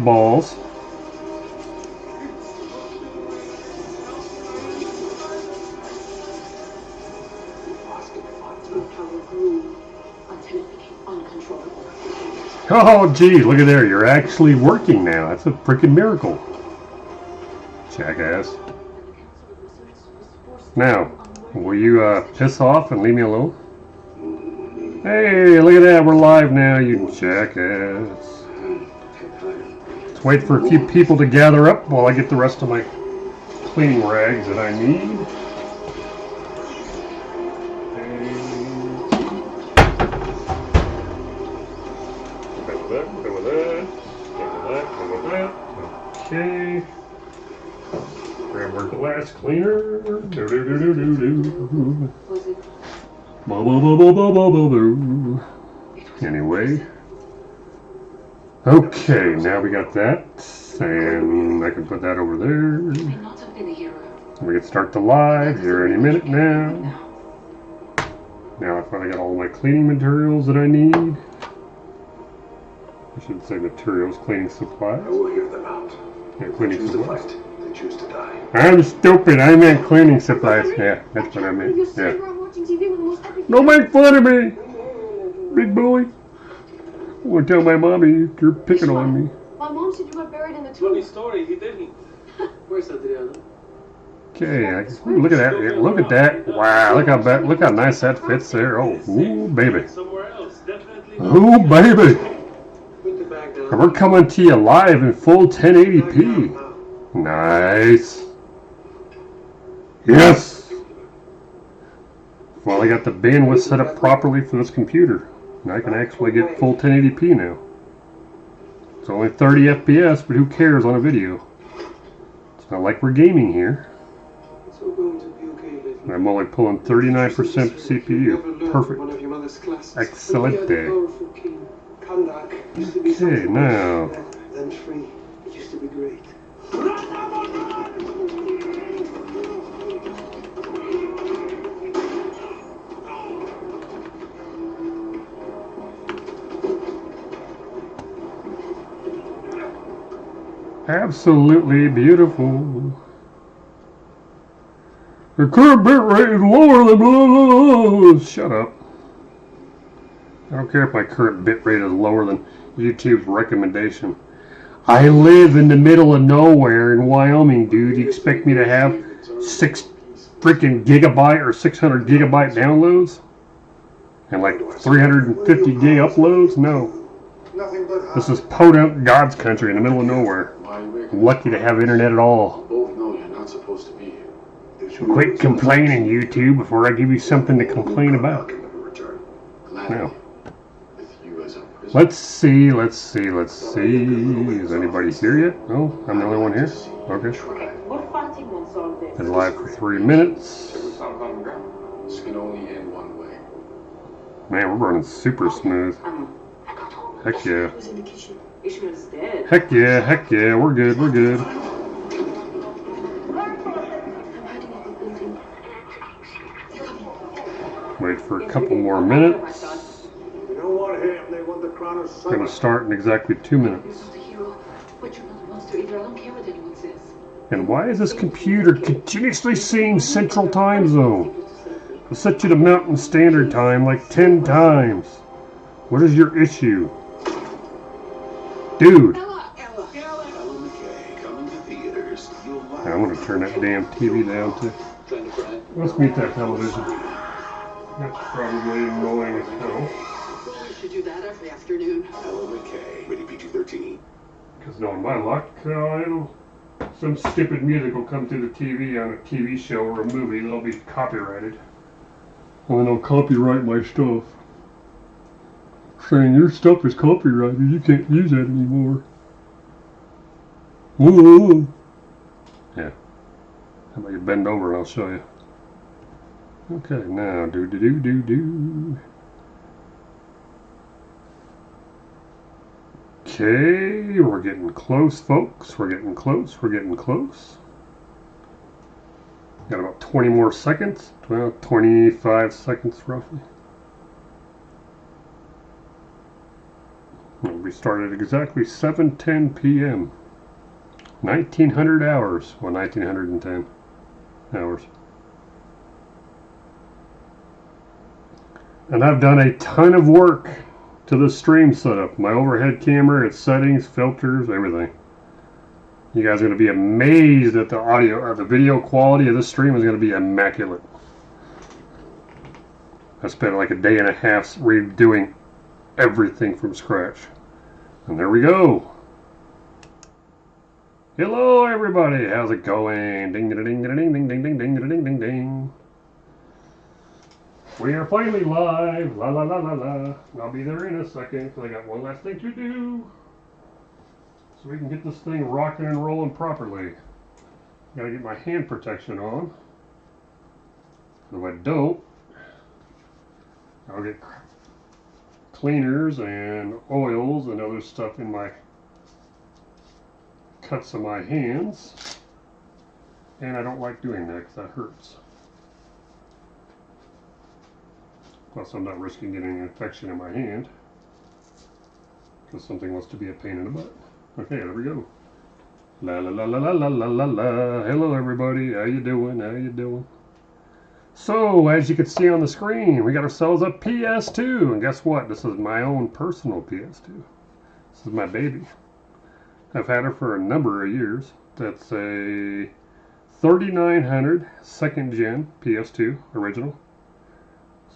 big balls. Oh, geez, look at there. You're actually working now. That's a freaking miracle. Jackass. Now, will you piss off and leave me alone? Hey, look at that. We're live now, you jackass. Let's wait for a few people to gather up while I get the rest of my cleaning rags that I need. Okay. Grab our glass cleaner. Anyway. Okay, now we got that. And I can put that over there. We can start the live here any minute now. Now I finally got all my cleaning materials that I need. I should say materials, cleaning supplies. I will hear them out. Yeah, cleaning supplies. They choose to die. I'm stupid. I meant cleaning supplies. Yeah, that's what I meant. Yeah. Don't make fun of me, big boy. I want to tell my mommy you're picking on me. My mom said you were buried in the tomb. Funny story, he didn't. Where's Adriano? Okay, look at that. Look at that. Wow, look how nice that fits there. Oh, ooh, baby. Somewhere else, definitely. Ooh, baby. Put the bag down. And we're coming to you live in full 1080p. Nice. Yes. Well, I got the bandwidth set up properly for this computer. And I can actually get full 1080p now. It's only 30 FPS, but who cares on a video? It's not like we're gaming here. And I'm only pulling 39% CPU. Perfect. Excellent day. Okay, now. Then free. It used to be great. Absolutely beautiful. The current bit rate is lower than blah, blah, blah. Shut up. I don't care if my current bit rate is lower than YouTube's recommendation. I live in the middle of nowhere in Wyoming, dude. You expect me to have 6 freaking gigabyte or 600 gigabyte downloads? And like 350 gig uploads? No. This is podunk God's country in the middle of nowhere. I'm lucky to have internet at all. Both know you're not supposed to be here. Quit complaining, YouTube, before I give you something to complain about. Now, let's see. Is anybody here yet? No, I'm the only one here? Okay. Been live for 3 minutes. This can only end one way. Man, we're running super smooth. Heck yeah. Heck yeah, we're good. Wait for a couple more minutes. We don't want him. They want the crown of We're going to start in exactly 2 minutes. And why is this computer continuously saying Central Time Zone? I'll set you to Mountain Standard Time like 10 times. What is your issue? Dude. I want to turn that damn TV down too. Let's mute that television. That's probably annoying as hell. You should do that every afternoon. Ellen McKay, rated PG-13. Because knowing my luck, some stupid music will come through the TV on a TV show or a movie that'll be copyrighted. And then they'll copyright my stuff. Saying your stuff is copyrighted, you can't use that anymore. Whoa. Yeah. How about you bend over and I'll show you. Okay, now do. Okay, we're getting close, folks. We're getting close. Got about 20 more seconds. Well, 25 seconds roughly. We started at exactly 7:10 p.m. 1900 hours. Well, 1910 hours. And I've done a ton of work to the stream setup. My overhead camera, its settings, filters, everything. You guys are going to be amazed at the audio, the video quality of this stream is going to be immaculate. I spent like a day and a half redoing everything from scratch. And there we go. Hello everybody, how's it going? Ding ding ding ding ding ding ding ding ding ding ding ding. We are finally live. La la la la la. I'll be there in a second because I got one last thing to do. So we can get this thing rocking and rolling properly. Gotta get my hand protection on. If I don't, I'll get cleaners and oils and other stuff in my cuts of my hands. And I don't like doing that because that hurts. Plus I'm not risking getting an infection in my hand because something wants to be a pain in the butt. Okay, there we go. La la la la la la la la la. Hello everybody, how you doing? How you doing? So, as you can see on the screen, we got ourselves a PS2. And guess what? This is my own personal PS2. This is my baby. I've had her for a number of years. That's a 3900 second gen PS2 original.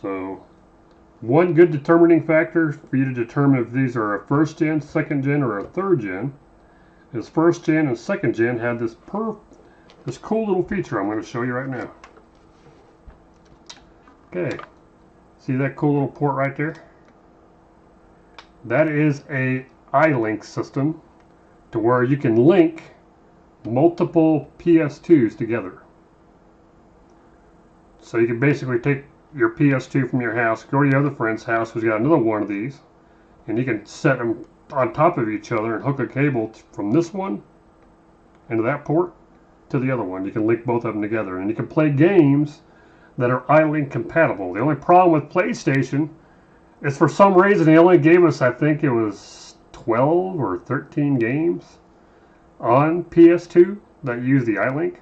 So, one good determining factor for you to determine if these are a first gen, second gen, or a third gen is first gen and second gen had this cool little feature I'm going to show you right now. Okay, see that cool little port right there? That is a iLink system to where you can link multiple PS2s together. So you can basically take your PS2 from your house, go to your other friend's house who's got another one of these, and you can set them on top of each other and hook a cable from this one into that port to the other one. You can link both of them together and you can play games that are iLink compatible. The only problem with PlayStation is for some reason they only gave us, I think it was 12 or 13 games on PS2 that use the iLink.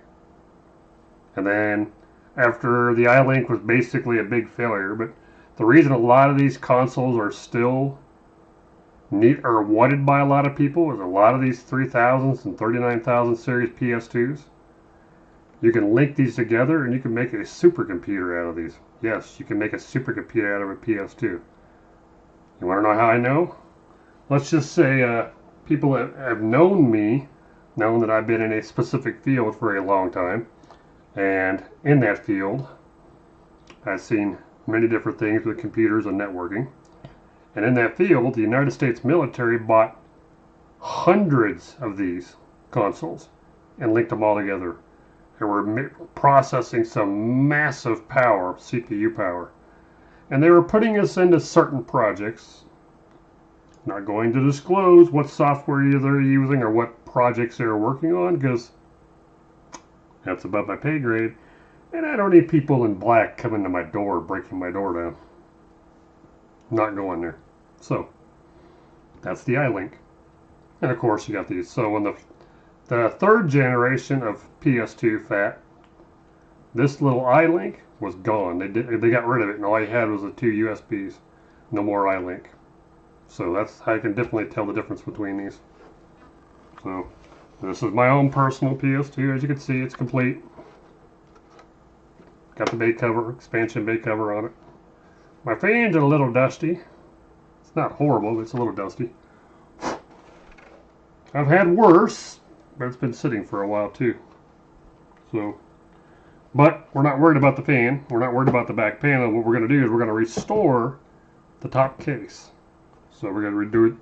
And then after the iLink was basically a big failure, but the reason a lot of these consoles are still wanted by a lot of people is a lot of these 3000s and 39,000 series PS2s. You can link these together and you can make a supercomputer out of these. Yes, you can make a supercomputer out of a PS2. You want to know how I know? Let's just say people that have known me, known that I've been in a specific field for a long time. And in that field, I've seen many different things with computers and networking. And in that field, the United States military bought hundreds of these consoles and linked them all together. And were processing some massive power, CPU power. And they were putting us into certain projects. Not going to disclose what software they're using or what projects they're working on, because that's above my pay grade. And I don't need people in black coming to my door, breaking my door down. Not going there. So, that's the iLink. And of course you got these. So when the third generation of PS2 FAT, this little iLink was gone. They got rid of it, and all I had was the two USBs. No more iLink. So that's how I can definitely tell the difference between these. So this is my own personal PS2. As you can see, it's complete. Got the bay cover, expansion bay cover on it. My fan's a little dusty. It's not horrible, but it's a little dusty. I've had worse, but it's been sitting for a while too. So, but we're not worried about the fan. We're not worried about the back panel. What we're going to do is we're going to restore the top case. So we're going to redo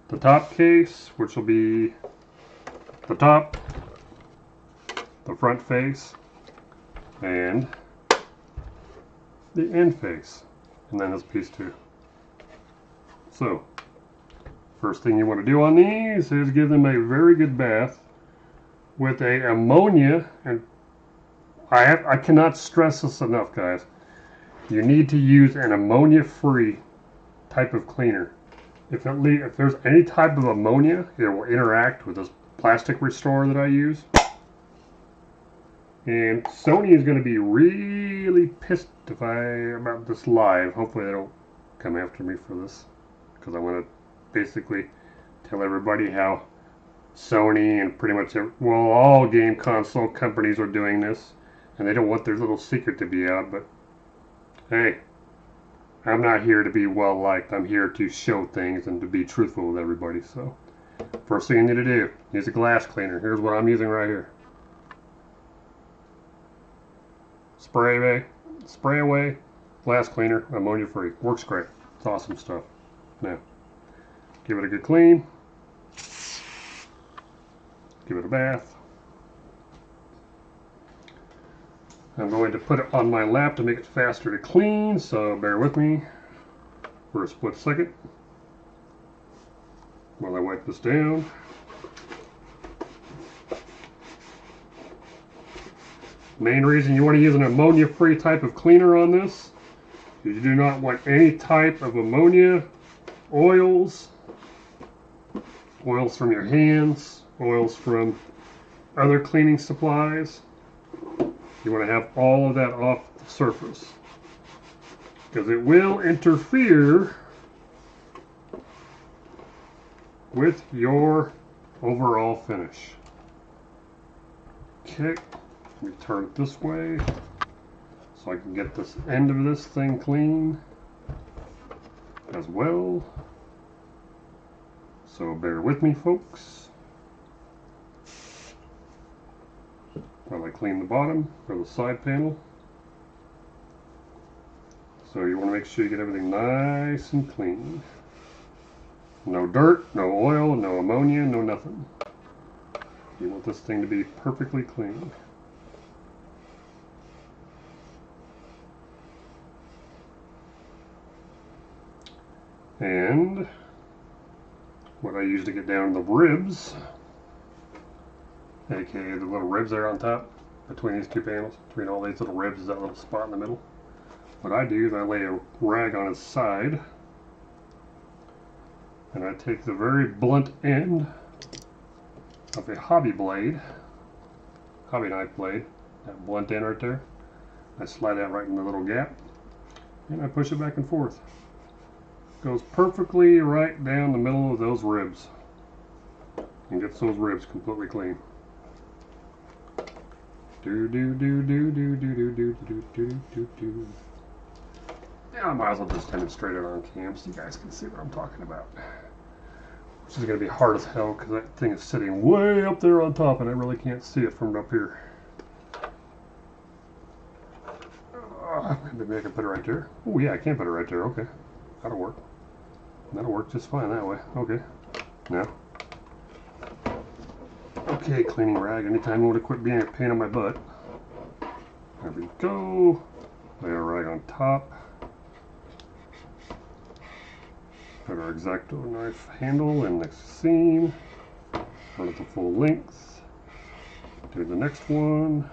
the top case, which will be the top, the front face, and the end face, and then this piece too. So, first thing you want to do on these is give them a very good bath with a ammonia, and I cannot stress this enough, guys. You need to use an ammonia-free type of cleaner. if there's any type of ammonia, it will interact with this plastic restorer that I use. And Sony is going to be really pissed about this live. Hopefully they don't come after me for this, because I want to basically tell everybody how Sony and pretty much all game console companies are doing this, and they don't want their little secret to be out. But hey, I'm not here to be well liked. I'm here to show things and to be truthful with everybody. So first thing you need to do, use a glass cleaner. Here's what I'm using right here. Spray away, glass cleaner, ammonia free. Works great. It's awesome stuff. Now, give it a good clean. Give it a bath. I'm going to put it on my lap to make it faster to clean, so bear with me for a split second while I wipe this down. Main reason you want to use an ammonia-free type of cleaner on this is you do not want any type of ammonia, oils from your hands, oils from other cleaning supplies. You want to have all of that off the surface, because it will interfere with your overall finish. Okay. Let me turn it this way so I can get this end of this thing clean as well. So bear with me, folks, while I clean the bottom or the side panel. So you want to make sure you get everything nice and clean. No dirt, no oil, no ammonia, no nothing. You want this thing to be perfectly clean. And what I use to get down the ribs, aka the little ribs there on top, between these two panels, between all these little ribs is that little spot in the middle. What I do is I lay a rag on its side, and I take the very blunt end of a hobby knife blade, that blunt end right there. I slide that right in the little gap, and I push it back and forth. Goes perfectly right down the middle of those ribs and gets those ribs completely clean. Yeah, I might as well just demonstrate it on cam so you guys can see what I'm talking about. Which is going to be hard as hell because that thing is sitting way up there on top and I really can't see it from up here. Maybe I can put it right there. Oh yeah, I can put it right there. Okay, that'll work. That'll work just fine that way. Okay. Now. Okay, cleaning rag. Anytime you want to quit being a pain in my butt. There we go. Lay our rag on top. Put our X-Acto knife handle in the seam. Run it to full length. Do the next one.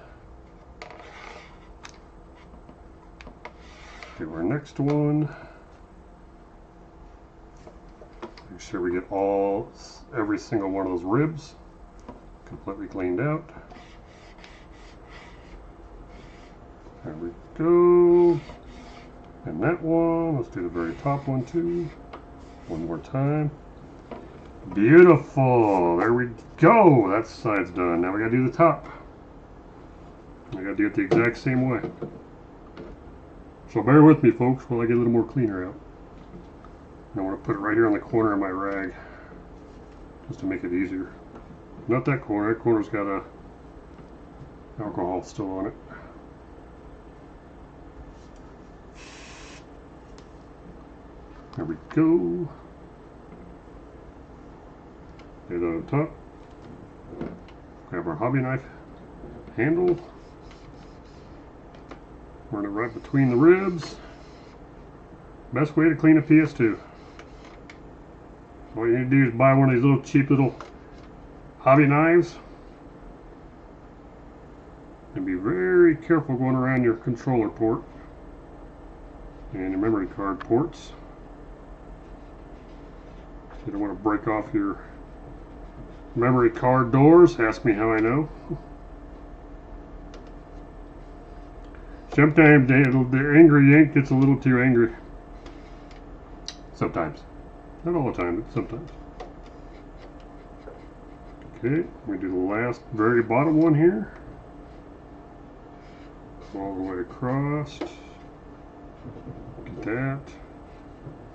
Do our next one. Make sure we get every single one of those ribs completely cleaned out. There we go. And that one, let's do the very top one too. One more time. Beautiful. There we go. That side's done. Now we gotta do the top. I gotta do it the exact same way. So bear with me, folks, while I get a little more cleaner out. I want to put it right here on the corner of my rag, just to make it easier. Not that corner. That corner's got a alcohol still on it. There we go. Lay that on top. Grab our hobby knife handle. Run it right between the ribs. Best way to clean a PS2. All you need to do is buy one of these little cheap little hobby knives. And be very careful going around your controller port and your memory card ports. You don't want to break off your memory card doors. Ask me how I know. Sometimes the angry yank gets a little too angry. Sometimes. Not all the time, but sometimes. Okay, we do the last, very bottom one here. All the way across. Get that.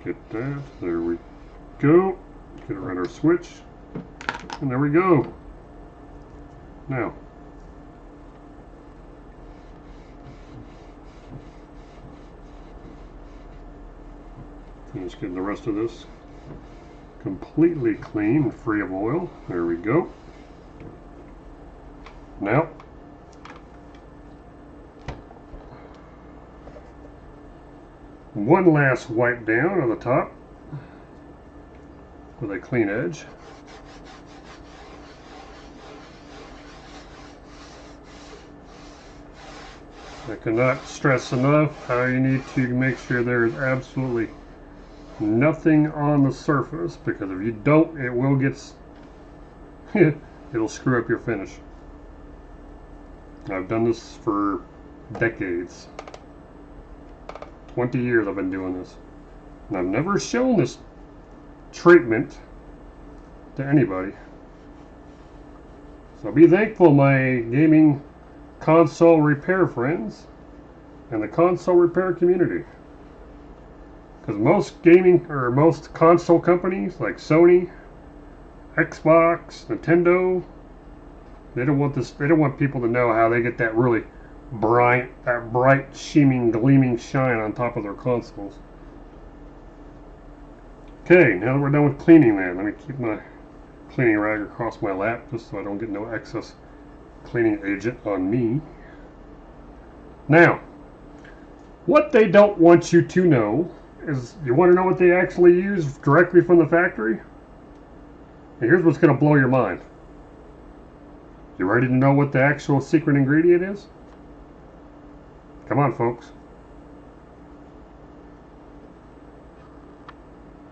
Get that. There we go. Get around our switch. And there we go. Now. Finish getting the rest of this completely clean and free of oil. There we go. Now, one last wipe down on the top with a clean edge. I cannot stress enough how you need to make sure there is absolutely nothing on the surface, because if you don't, it will get it'll screw up your finish. I've done this for decades. 20 years I've been doing this, and I've never shown this treatment to anybody. So be thankful, my gaming console repair friends and the console repair community. Because most gaming or most console companies like Sony, Xbox, Nintendo, they don't want this. They don't want people to know how they get that really bright, sheaming, gleaming shine on top of their consoles. Okay, now that we're done with cleaning that, let me keep my cleaning rag across my lap just so I don't get no excess cleaning agent on me. Now, what they don't want you to know is, you want to know what they actually use directly from the factory? And here's what's going to blow your mind. You ready to know what the actual secret ingredient is? Come on, folks.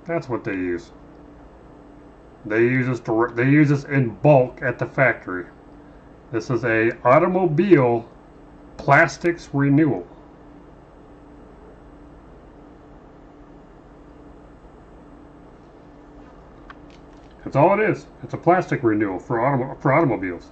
That's what they use. They use this in bulk at the factory. This is a automobile plastics renewal. That's all it is. It's a plastic renewal for automobiles.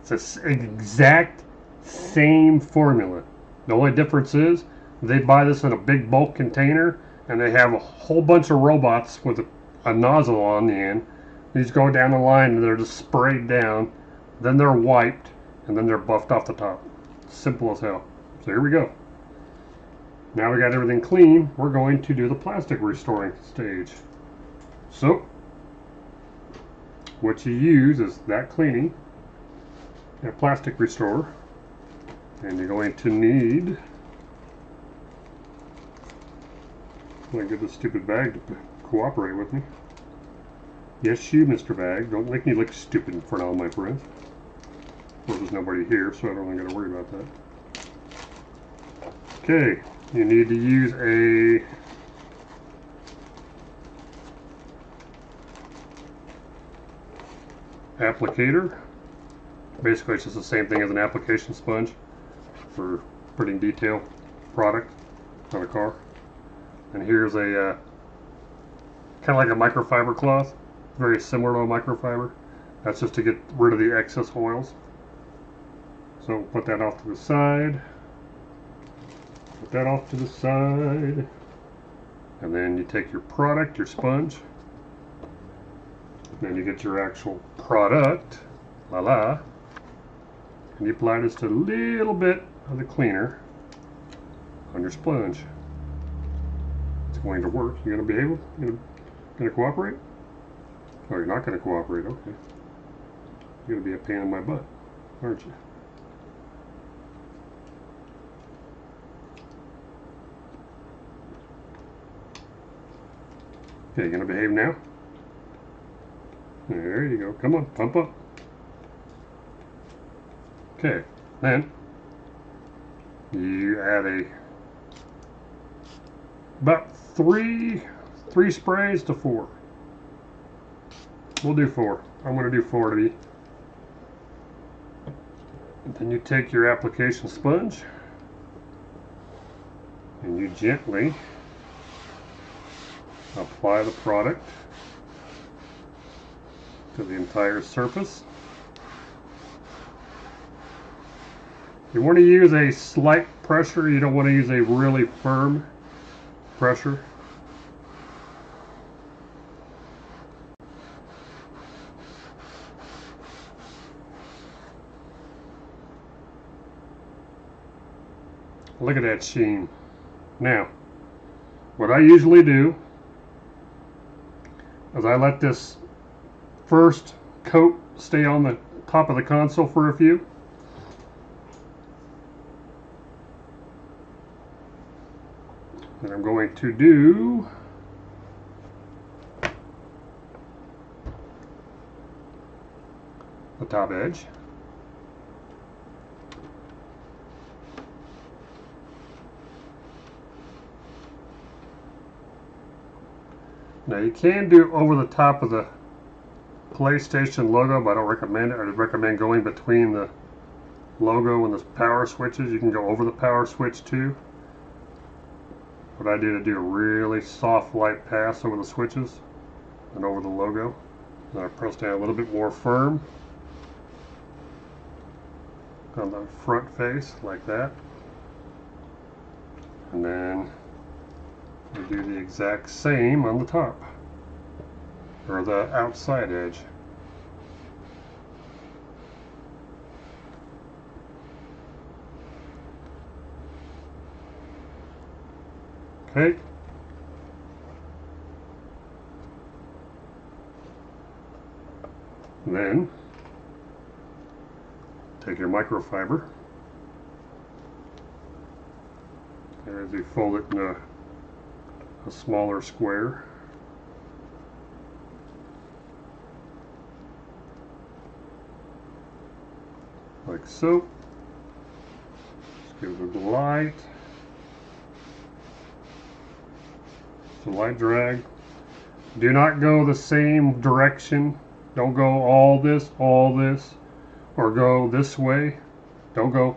It's the exact same formula. The only difference is they buy this in a big bulk container, and they have a whole bunch of robots with a nozzle on the end. These go down the line and they're just sprayed down, then they're wiped, and then they're buffed off the top. Simple as hell. So here we go. Now we got everything clean, we're going to do the plastic restoring stage. So, what you use is that cleaning, that plastic restorer, and you're going to need, I'm going to get this stupid bag to cooperate with me. Yes, you, Mr. Bag. Don't make me look stupid in front of all my friends. Well, there's nobody here, so I don't really got to worry about that. Okay, you need to use a applicator. Basically, it's just the same thing as an application sponge for putting detail product on a car. And here's a kind of like a microfiber cloth, very similar to a microfiber. That's just to get rid of the excess oils. So put that off to the side. Put that off to the side. And then you take your product, your sponge. Then you get your actual product, and you apply just a little bit of the cleaner on your sponge. It's going to work. You're going to be able, going to cooperate? Oh, you're not going to cooperate. Okay. You're going to be a pain in my butt, aren't you? Okay, you going to behave now? There you go. Come on, pump up. Okay, then you add about three sprays to 4. We'll do 4. I'm going to do 4 to be. And then you take your application sponge and you gently apply the product to the entire surface. You want to use a slight pressure. You don't want to use a really firm pressure. Look at that sheen. Now, what I usually do is I let this first coat stay on the top of the console for a few. And I'm going to do the top edge. Now you can do it over the top of the PlayStation logo, but I don't recommend it. I would recommend going between the logo and the power switches. You can go over the power switch too. What I do to do a really soft light pass over the switches and over the logo. Then I press down a little bit more firm on the front face like that. And then we do the exact same on the top, or the outside edge. Okay. And then take your microfiber, and as you fold it in a smaller square, like so. Just give it a light, just a light drag. Do not go the same direction. Don't go all this, or go this way. Don't go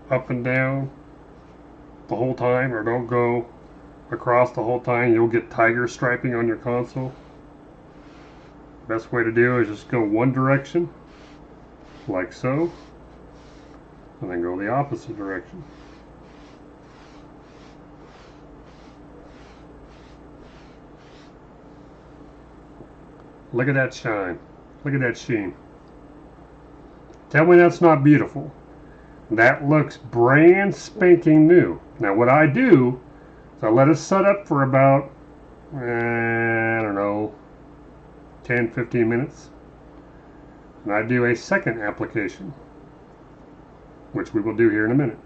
up and down the whole time, or don't go across the whole time. You'll get tiger striping on your console. Best way to do is just go one direction, like so, and then go the opposite direction. Look at that shine. Look at that sheen. Tell me that's not beautiful. That looks brand spanking new. Now what I do, so I let it set up for about, I don't know, 10-15 minutes. And I do a second application, which we will do here in a minute.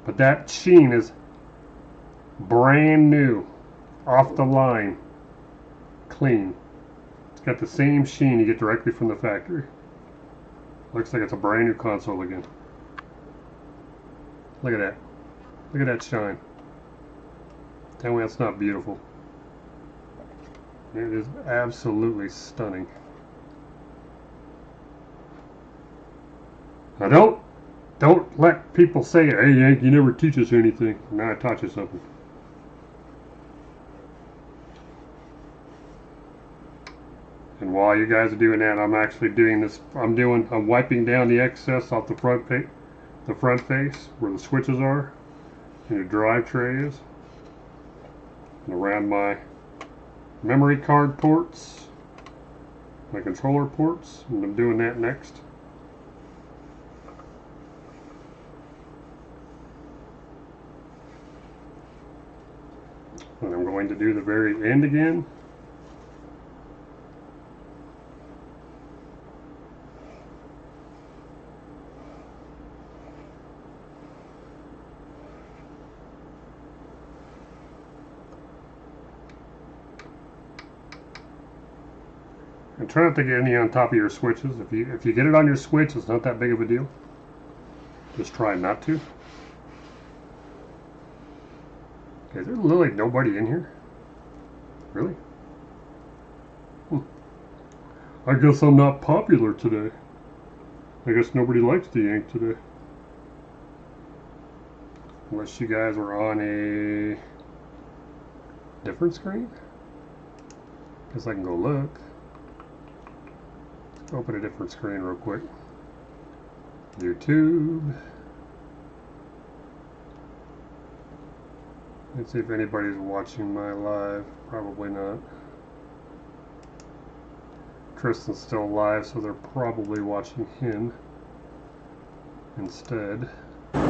But that sheen is brand new, off the line, clean. It's got the same sheen you get directly from the factory. Looks like it's a brand new console again. Look at that. Look at that shine. Tell me that's not beautiful. It is absolutely stunning. Now don't let people say, hey Yank, you never teach us anything. Now I taught you something. And while you guys are doing that, I'm actually doing this. I'm wiping down the excess off the front face where the switches are and your drive tray is, and around my memory card ports, my controller ports, and I'm doing that next. And I'm going to do the very end again. And try not to get any on top of your switches. If you get it on your switch, it's not that big of a deal. Just try not to. Okay, there's literally nobody in here. Really? I guess I'm not popular today. I guess nobody likes the Yank today. Unless you guys are on a different screen. Guess I can go look. Open a different screen real quick. YouTube. Let's see if anybody's watching my live. Probably not. Tristan's still live, so they're probably watching him instead.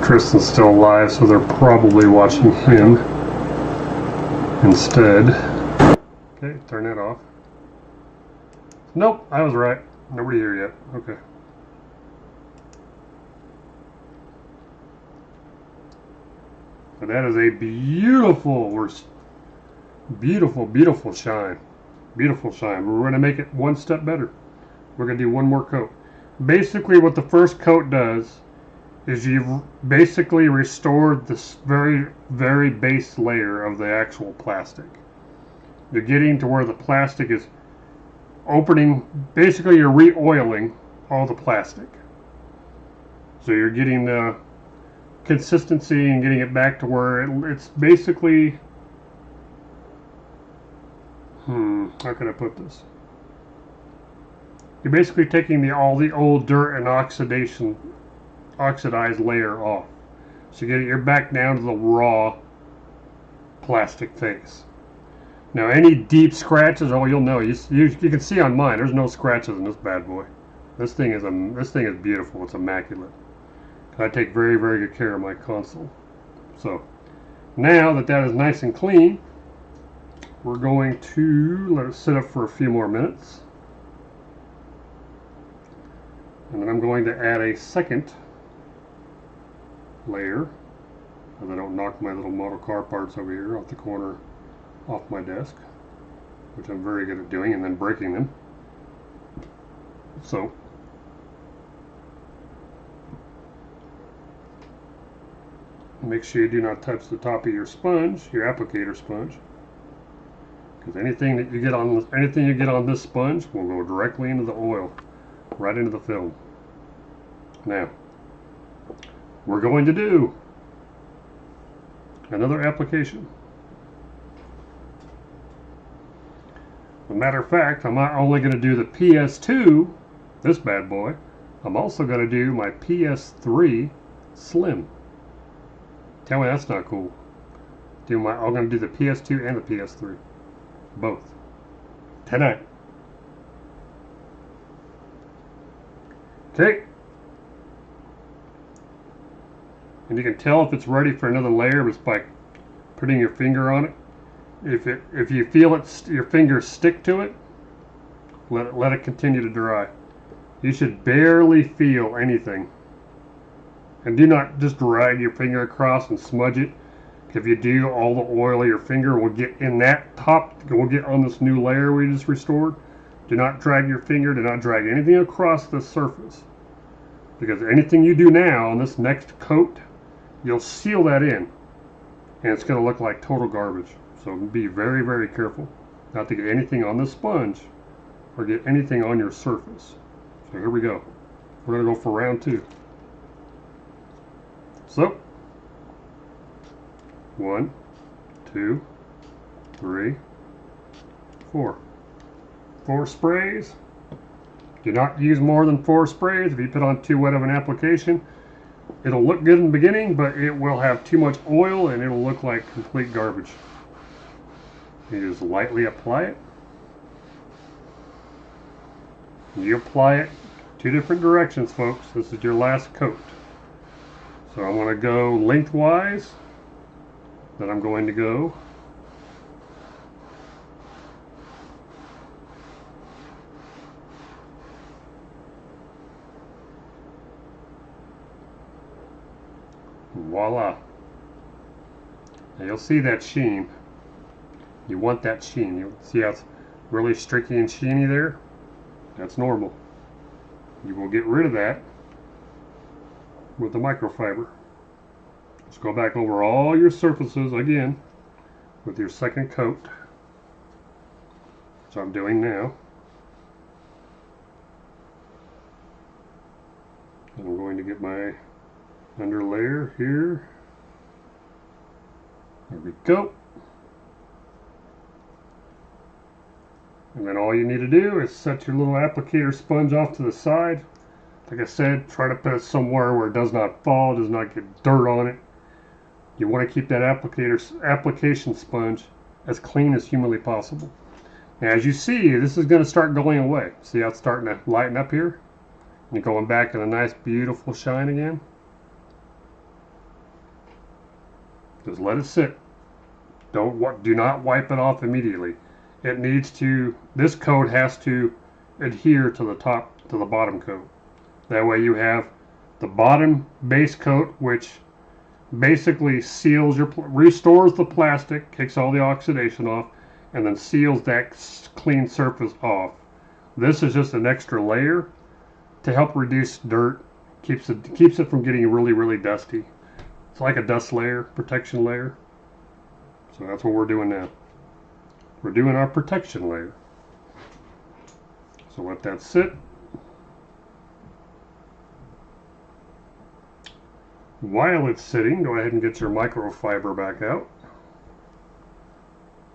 Tristan's still live, so they're probably watching him instead. Okay, turn that off. Nope, I was right. Nobody here yet. Okay. But that is a beautiful, beautiful shine. Beautiful shine. We're going to make it one step better. We're going to do one more coat. Basically, what the first coat does is you've basically restored this very, very base layer of the actual plastic. You're getting to where the plastic is opening. Basically, you're re-oiling all the plastic. So you're getting the consistency and getting it back to where it's basically, how can I put this? You're basically taking all the old dirt and oxidized layer off. So you're back down to the raw plastic face. Now any deep scratches, oh, you'll know. You can see on mine, there's no scratches in this bad boy. This thing is beautiful. It's immaculate. I take very, very good care of my console. So now that is nice and clean, we're going to let it sit up for a few more minutes. And then I'm going to add a second layer, as I don't knock my little model car parts over here off the corner off my desk, which I'm very good at doing, and then breaking them. So make sure you do not touch the top of your sponge, your applicator sponge, because anything you get on this sponge will go directly into the oil, right into the film. Now, we're going to do another application. As a matter of fact, I'm not only going to do the PS2, this bad boy, I'm also going to do my PS3 Slim. Tell me that's not cool. I'm going to do the PS2 and the PS3. Both. Tonight. Okay. And you can tell if it's ready for another layer just by putting your finger on it. If you feel your fingers stick to it, let it continue to dry. You should barely feel anything. And do not just drag your finger across and smudge it. If you do, all the oil of your finger will get in that top, will get on this new layer we just restored. Do not drag your finger, do not drag anything across the surface. Because anything you do now on this next coat, you'll seal that in. And it's going to look like total garbage. So be very, very careful not to get anything on the sponge or get anything on your surface. So here we go. We're going to go for round 2. So, 1, 2, 3, 4. 4 sprays. Do not use more than 4 sprays. If you put on too wet of an application, it'll look good in the beginning, but it will have too much oil and it'll look like complete garbage. You just lightly apply it. You apply it 2 different directions, folks. This is your last coat. So I'm going to go lengthwise, then I'm going to go voila. Now you'll see that sheen. You want that sheen. You see how it's really streaky and sheeny there? That's normal. You will get rid of that with the microfiber. Let's go back over all your surfaces again with your second coat, which I'm doing now. going to get my under layer here. There we go. And then all you need to do is set your little applicator sponge off to the side. Like I said, try to put it somewhere where it does not fall, does not get dirt on it. You want to keep that application sponge as clean as humanly possible. Now, as you see, this is going to start going away. See how it's starting to lighten up here? And you're going back in a nice, beautiful shine again. Just let it sit. Do not wipe it off immediately. It needs to, this coat has to adhere to the top, to the bottom coat. That way you have the bottom base coat, which basically seals restores the plastic, kicks all the oxidation off, and then seals that clean surface off. This is just an extra layer to help reduce dirt, keeps it from getting really, really dusty. It's like a dust layer, protection layer. So that's what we're doing now. We're doing our protection layer. So let that sit. While it's sitting, go ahead and get your microfiber back out.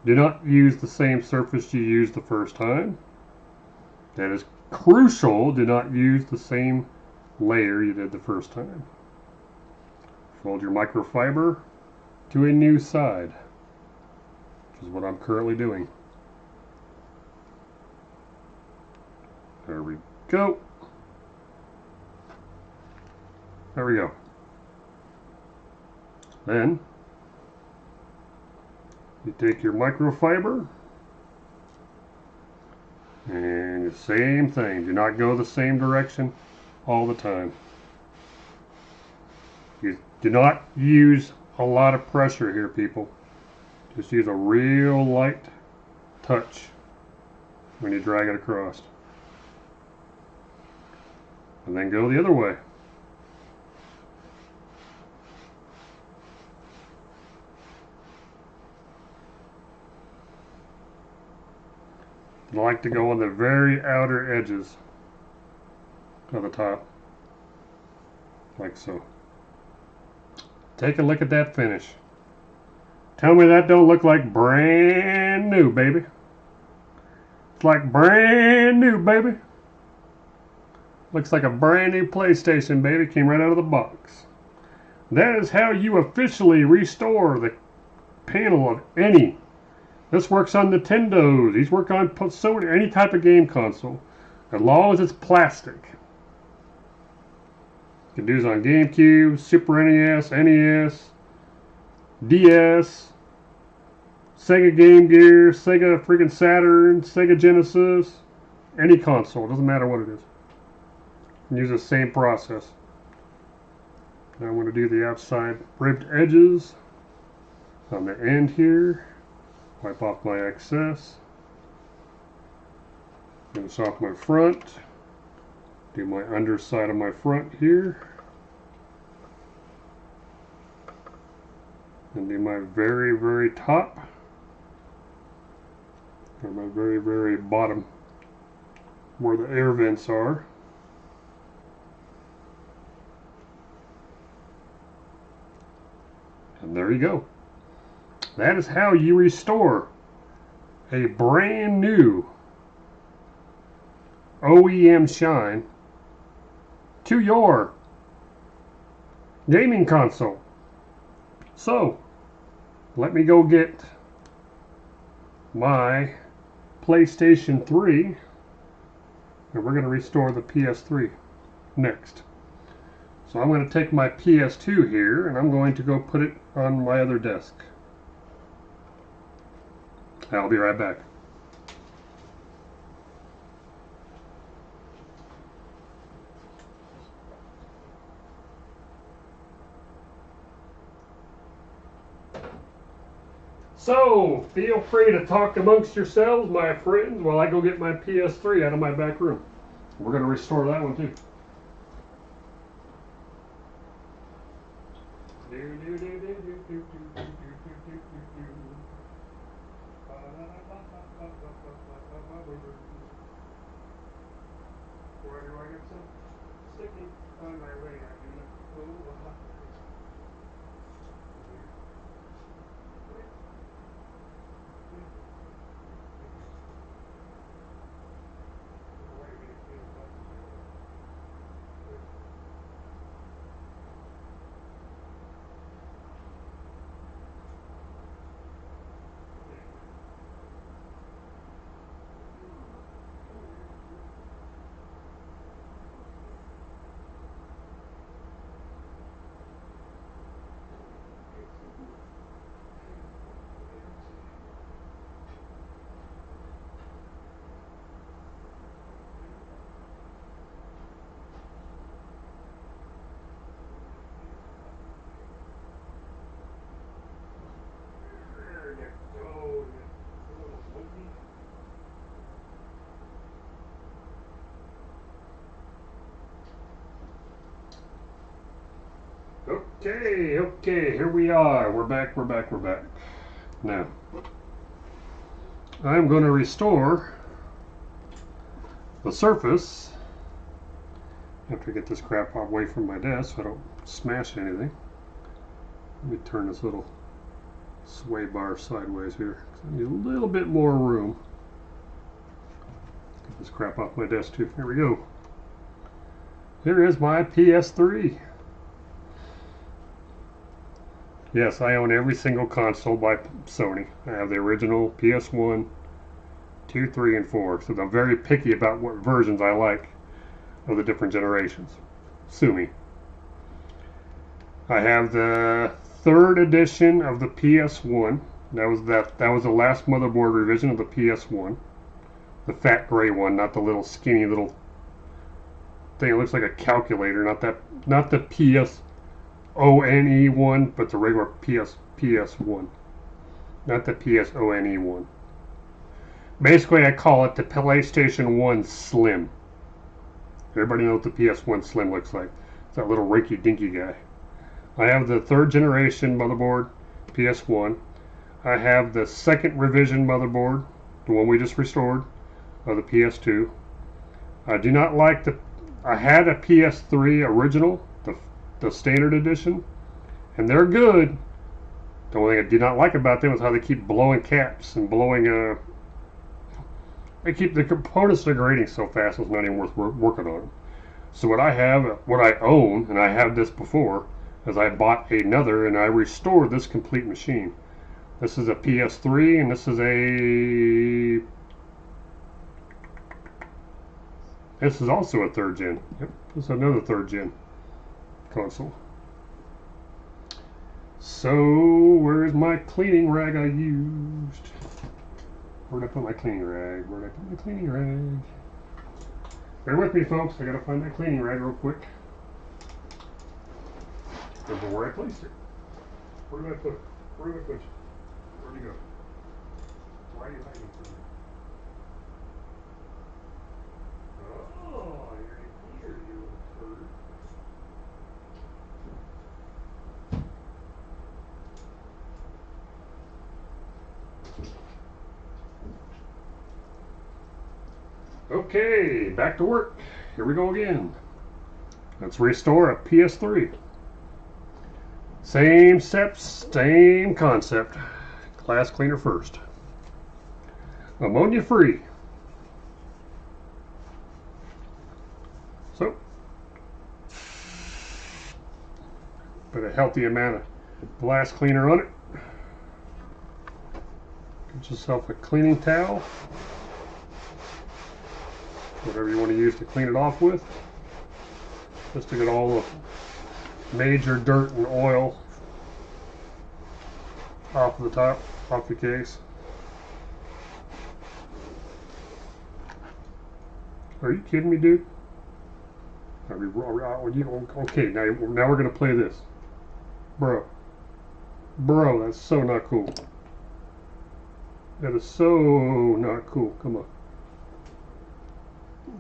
Do not use the same surface you used the first time. That is crucial. Do not use the same layer you did the first time. Fold your microfiber to a new side, which is what I'm currently doing. There we go. There we go. Then you take your microfiber and the same thing. Do not go the same direction all the time. You do not use a lot of pressure here, people. Just use a real light touch when you drag it across. And then go the other way. I like to go on the very outer edges of the top, like so. Take a look at that finish. Tell me that don't look like brand new, baby. It's like brand new, baby. Looks like a brand new PlayStation, baby. Came right out of the box. That is how you officially restore the panel of any. This works on Nintendos. These work on Sony, any type of game console, as long as it's plastic. You can do this on GameCube, Super NES, NES, DS, Sega Game Gear, Sega freaking Saturn, Sega Genesis, any console. Doesn't matter what it is. You can use the same process. Now I'm going to do the outside ribbed edges on the end here. Wipe off my excess. Finish off my front. Do my underside of my front here. And do my very, very top. Or my very, very bottom, where the air vents are. And there you go. That is how you restore a brand new OEM shine to your gaming console. So, let me go get my PlayStation 3 and we're going to restore the PS3 next. So I'm going to take my PS2 here and I'm going to go put it on my other desk. I'll be right back. So, feel free to talk amongst yourselves, my friends, while I go get my PS3 out of my back room. We're going to restore that one too. Where do I get some sticky? On my way, Okay, here we are. We're back. Now, I'm going to restore the surface after I get this crap away from my desk so I don't smash anything. Let me turn this little sway bar sideways here. I need a little bit more room. Get this crap off my desk too. Here we go. Here is my PS3. Yes, I own every single console by Sony. I have the original PS1, 2, 3, and 4. So I'm very picky about what versions I like of the different generations. Sue me. I have the 3rd edition of the PS1. That was the last motherboard revision of the PS1. The fat gray one, not the little skinny little thing. It looks like a calculator, not the PSONE one, but the regular PS1. Not the PSONE one. Basically, I call it the PlayStation 1 Slim. Everybody knows what the PS1 Slim looks like. It's that little rinky-dinky guy. I have the 3rd generation motherboard, PS1. I have the 2nd revision motherboard, the one we just restored, of the PS2. I do not like I had a PS3 original, the standard edition, and they're good. The only thing I did not like about them is how they keep blowing caps and blowing they keep the components degrading so fast it's not even worth working on them. So what I own, and I have this before, is I bought another and I restored this complete machine. This is a PS3 and this is also a 3rd gen. Yep, this is another 3rd gen console. So where's my cleaning rag I used? Where'd I put my cleaning rag? Bear with me, folks. I gotta find that cleaning rag real quick. Remember where I placed it. Where did I put it? Where'd it go? Why are you hiding from me? Oh, you're here, you little turd. Okay, back to work. Here we go again. Let's restore a PS3. Same steps, same concept. Glass cleaner first. Ammonia free. So, put a healthy amount of glass cleaner on it. Get yourself a cleaning towel. Whatever you want to use to clean it off with. Just to get all the major dirt and oil off the top, off the case. Are you kidding me, dude? Okay, now we're gonna play this. Bro, that's so not cool. That is so not cool. Come on.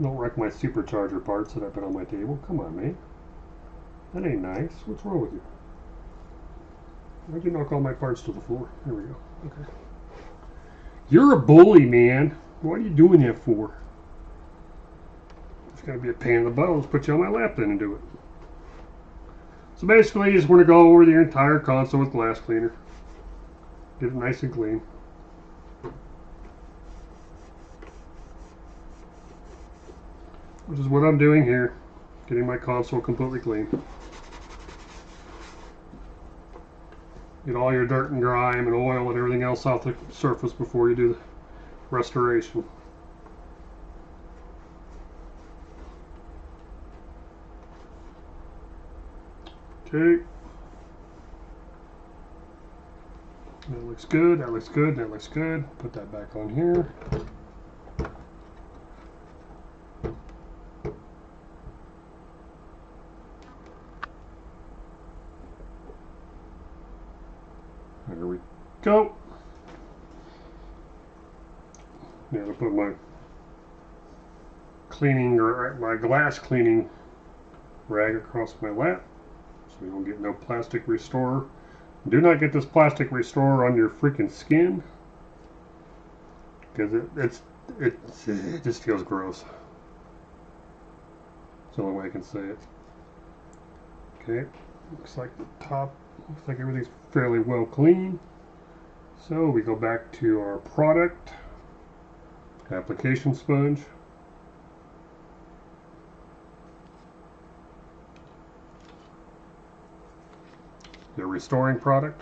Don't wreck my supercharger parts that I put on my table. Come on, man. That ain't nice. What's wrong with you? Why'd you knock all my parts to the floor? Here we go. Okay. You're a bully, man. What are you doing that for? It's gonna be a pain in the butt. Let's put you on my lap then and do it. So basically, you just want to go over your entire console with glass cleaner. Get it nice and clean. Which is what I'm doing here. Getting my console completely clean. Get all your dirt and grime and oil and everything else off the surface before you do the restoration. Okay. That looks good, that looks good, that looks good. Put that back on here. There we go. Now to put my cleaning or my glass cleaning rag across my lap so we don't get no plastic restorer. Do not get this plastic restorer on your freaking skin because it just feels gross. That's the only way I can say it. Okay, looks like the top, looks like everything's fairly well clean. So we go back to our product, application sponge. The restoring product.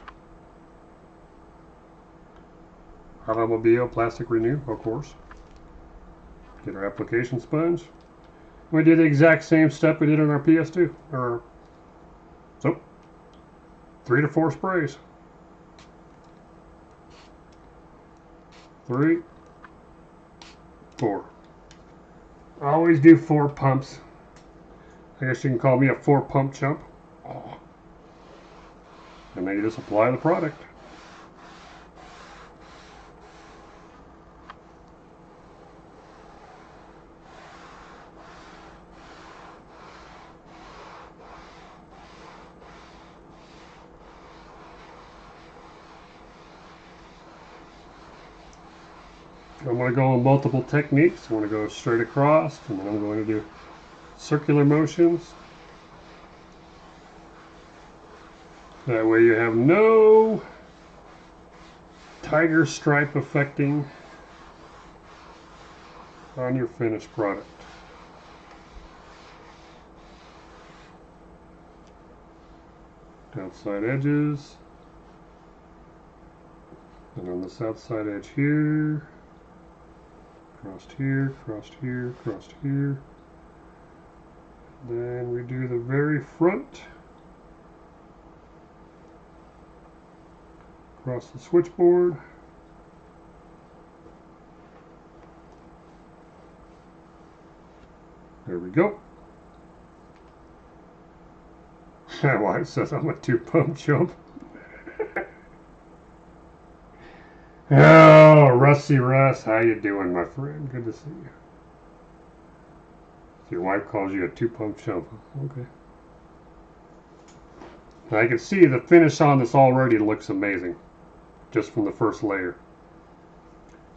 Automobile Plastic Renew, of course. Get our application sponge. We did the exact same step we did on our PS2. So, 3 to 4 sprays. 3, 4. I always do 4 pumps. I guess you can call me a 4-pump chump. And then you just apply the product. I'm going to go on multiple techniques. I'm going to go straight across, and then I'm going to do circular motions. That way you have no tiger stripe affecting on your finished product. Outside edges. And on this outside edge here. Crossed here, crossed here, crossed here. Then we do the very front. Across the switchboard. There we go. My wife says I'm a 2-pump chump. Oh, Rusty Russ, how you doing, my friend? Good to see you. So your wife calls you a 2-pump chump. Okay. Now I can see the finish on this already looks amazing, just from the first layer.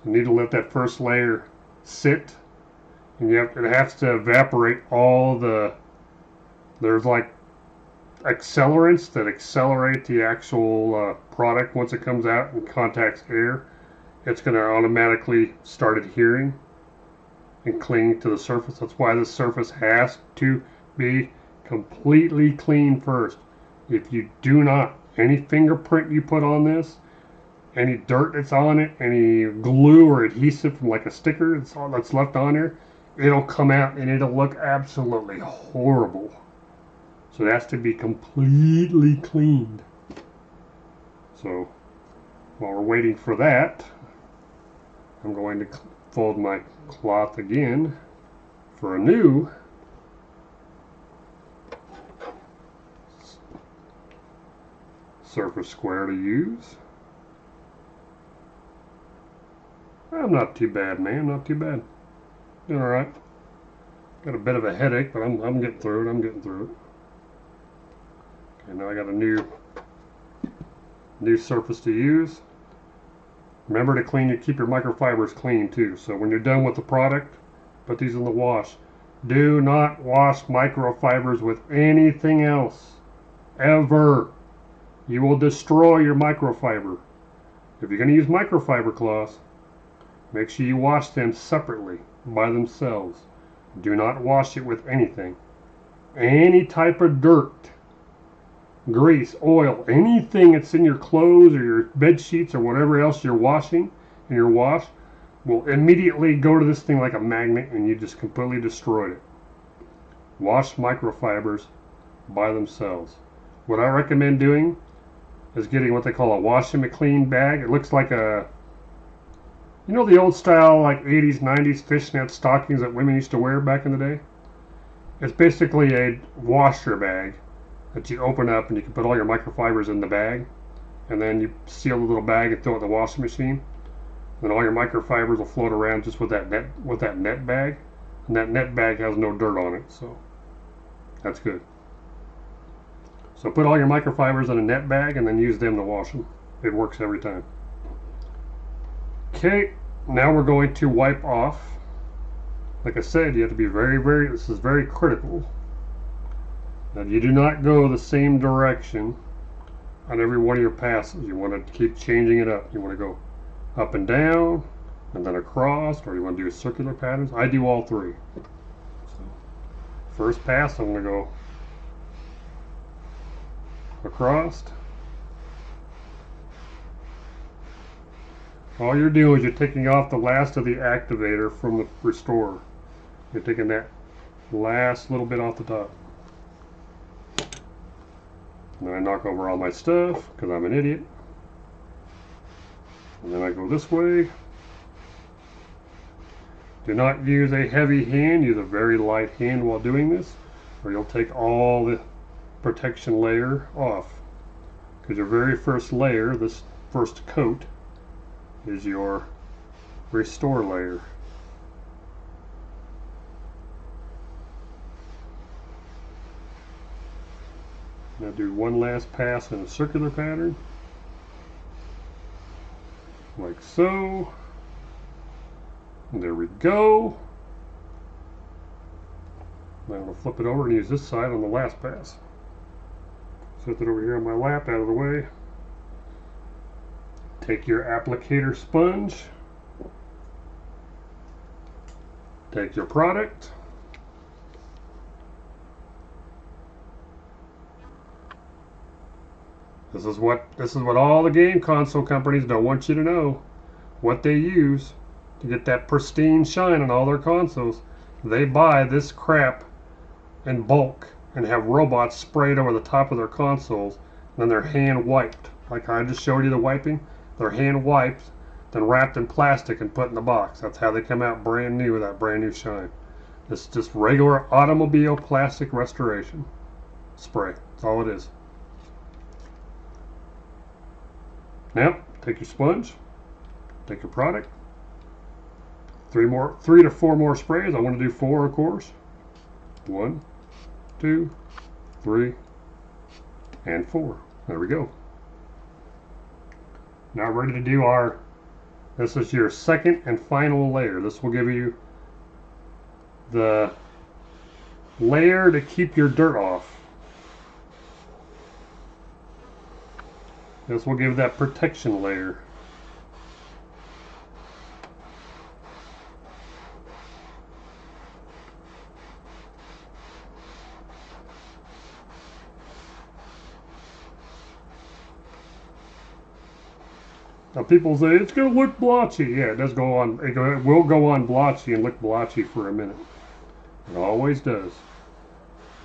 You need to let that first layer sit, and it has to evaporate all the. There's like accelerants that accelerate the actual product once it comes out and contacts air. It's going to automatically start adhering and clinging to the surface. That's why the surface has to be completely clean first. If you do not, any fingerprint you put on this, any dirt that's on it, any glue or adhesive from like a sticker that's left on there, it'll come out and it'll look absolutely horrible. So it has to be completely cleaned. So while we're waiting for that, I'm going to fold my cloth again for a new surface square to use. I'm not too bad, man. Not too bad. Doing all right. Got a bit of a headache, but I'm getting through it. I'm getting through it. Okay, now I got a new surface to use. Remember to clean. You keep your microfibers clean too. So when you're done with the product, put these in the wash. Do not wash microfibers with anything else. ever. You will destroy your microfiber. If you're going to use microfiber cloths, make sure you wash them separately by themselves. Do not wash it with anything. Any type of dirt, grease, oil, anything that's in your clothes or your bed sheets or whatever else you're washing in your wash will immediately go to this thing like a magnet, and you just completely destroyed it. Wash microfibers by themselves. What I recommend doing is getting what they call a wash and clean bag. It looks like a, you know, the old style like 80s, 90s fishnet stockings that women used to wear back in the day? It's basically a washer bag that you open up and you can put all your microfibers in the bag, and then you seal the little bag and throw it in the washing machine. Then all your microfibers will float around just with that net bag, and that net bag has no dirt on it, so that's good. So put all your microfibers in a net bag and then use them to wash them. It works every time. Okay, now we're going to wipe off. Like I said, you have to be this is very critical, that you do not go the same direction on every one of your passes. You want to keep changing it up. You want to go up and down, and then across, or you want to do circular patterns. I do all three. So, first pass, I'm going to go across. All you're doing is you're taking off the last of the activator from the restorer. You're taking that last little bit off the top. And then I knock over all my stuff because I'm an idiot. And then I go this way. Do not use a heavy hand, use a very light hand while doing this, or you'll take all the protection layer off. Because your very first layer, this first coat, is your restore layer. Now do one last pass in a circular pattern, like so. And there we go. Now I'm going to flip it over and use this side on the last pass. Set it over here on my lap, out of the way. Take your applicator sponge. Take your product. This is what all the game console companies don't want you to know. What they use to get that pristine shine on all their consoles. They buy this crap in bulk and have robots sprayed over the top of their consoles, and then they're hand wiped. Like I just showed you the wiping. They're hand wiped, then wrapped in plastic and put in the box. That's how they come out brand new with that brand new shine. It's just regular automobile plastic restoration spray. That's all it is. Now, take your sponge, take your product, three to four more sprays. I want to do 4, of course. 1, 2, 3, and 4. There we go. Now ready to do this is your second and final layer. This will give you the layer to keep your dirt off. This will give that protection layer. Now people say it's going to look blotchy. Yeah, it does go on. It will go on blotchy and look blotchy for a minute. It always does.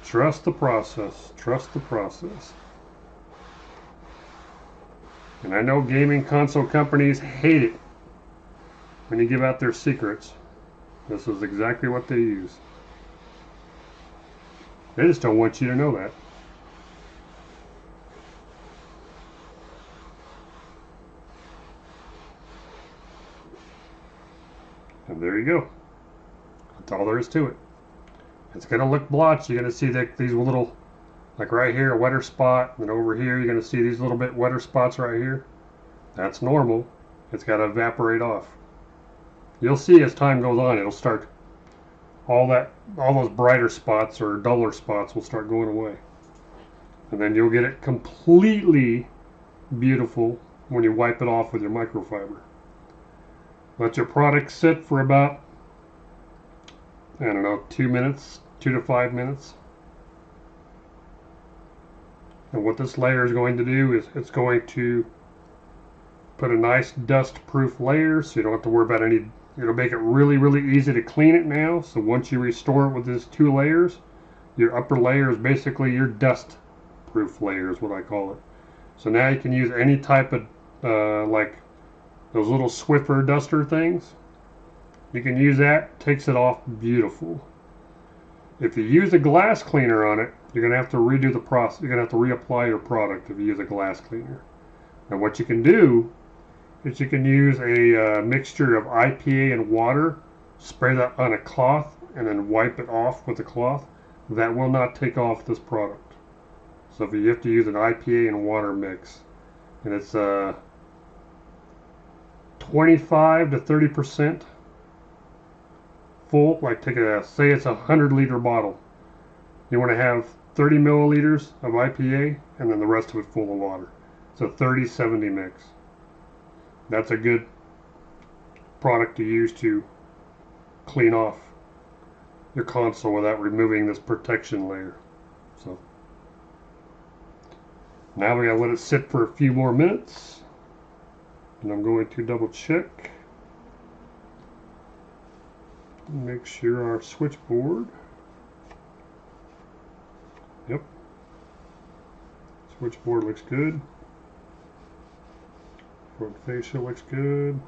Trust the process. Trust the process. And I know gaming console companies hate it when you give out their secrets. This is exactly what they use. They just don't want you to know that. And there you go. That's all there is to it. It's going to look blotchy. You're going to see these little, like right here, a wetter spot. And over here, you're going to see these little bit wetter spots right here. That's normal. It's got to evaporate off. You'll see as time goes on, it'll start, all those brighter spots or duller spots will start going away. And then you'll get it completely beautiful when you wipe it off with your microfiber. Let your product sit for about, I don't know, 2 minutes, 2 to 5 minutes. And what this layer is going to do is it's going to put a nice dust-proof layer, so you don't have to worry about any. It'll make it really, really easy to clean it now. So once you restore it with these 2 layers, your upper layer is basically your dust-proof layer is what I call it. So now you can use any type of, like those little Swiffer duster things. You can use that, takes it off beautiful. If you use a glass cleaner on it, you're going to have to redo the process. You're going to have to reapply your product if you use a glass cleaner. And what you can do is you can use a mixture of IPA and water, spray that on a cloth, and then wipe it off with the cloth. That will not take off this product. So if you have to use an IPA and water mix, and it's 25 to 30% full, like take a, say it's a 100-liter bottle. You want to have 30 milliliters of IPA and then the rest of it full of water. So 30-70 mix. That's a good product to use to clean off your console without removing this protection layer. So now we gotta let it sit for a few more minutes, and I'm going to double check and make sure our switchboard, yep, switchboard looks good. Front fascia looks good.